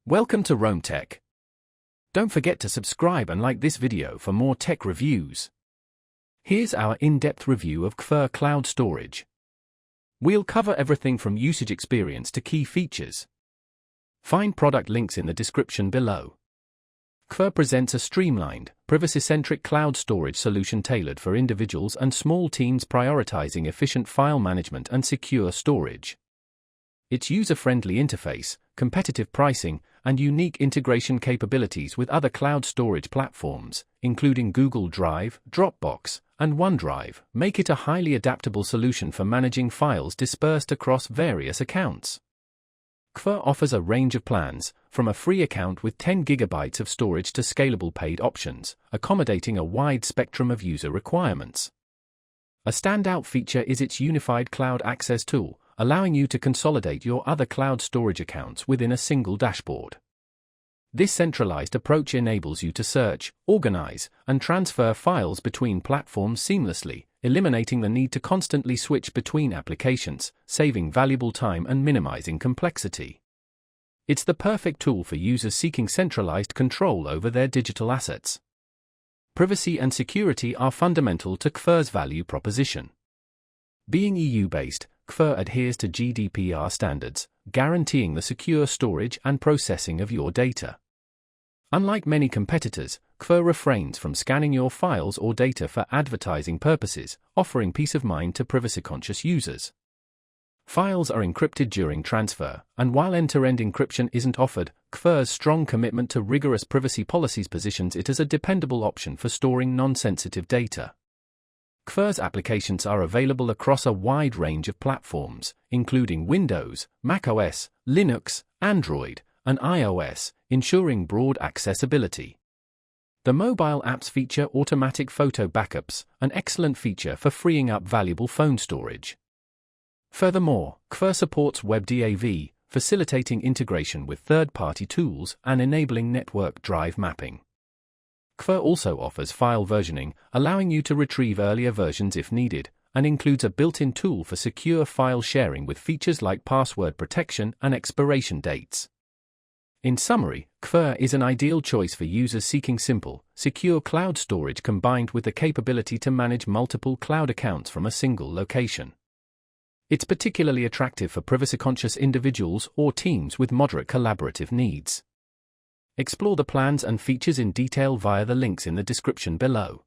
Welcome to Rome Tech. Don't forget to subscribe and like this video for more tech reviews. Here's our in-depth review of Koofr Cloud Storage. We'll cover everything from usage experience to key features. Find product links in the description below. Koofr presents a streamlined, privacy-centric cloud storage solution tailored for individuals and small teams prioritizing efficient file management and secure storage. Its user-friendly interface, competitive pricing, and unique integration capabilities with other cloud storage platforms, including Google Drive, Dropbox, and OneDrive, make it a highly adaptable solution for managing files dispersed across various accounts. Koofr offers a range of plans, from a free account with 10 GB of storage to scalable paid options, accommodating a wide spectrum of user requirements. A standout feature is its unified cloud access tool, allowing you to consolidate your other cloud storage accounts within a single dashboard. This centralized approach enables you to search, organize, and transfer files between platforms seamlessly, eliminating the need to constantly switch between applications, saving valuable time and minimizing complexity. It's the perfect tool for users seeking centralized control over their digital assets. Privacy and security are fundamental to Koofr's value proposition. Being EU-based, Koofr adheres to GDPR standards, guaranteeing the secure storage and processing of your data. Unlike many competitors, Koofr refrains from scanning your files or data for advertising purposes, offering peace of mind to privacy-conscious users. Files are encrypted during transfer, and while end-to-end encryption isn't offered, Koofr's strong commitment to rigorous privacy policies positions it as a dependable option for storing non-sensitive data. Koofr's applications are available across a wide range of platforms, including Windows, macOS, Linux, Android, and iOS, ensuring broad accessibility. The mobile apps feature automatic photo backups, an excellent feature for freeing up valuable phone storage. Furthermore, Koofr supports WebDAV, facilitating integration with third-party tools and enabling network drive mapping. Koofr also offers file versioning, allowing you to retrieve earlier versions if needed, and includes a built-in tool for secure file sharing with features like password protection and expiration dates. In summary, Koofr is an ideal choice for users seeking simple, secure cloud storage combined with the capability to manage multiple cloud accounts from a single location. It's particularly attractive for privacy-conscious individuals or teams with moderate collaborative needs. Explore the plans and features in detail via the links in the description below.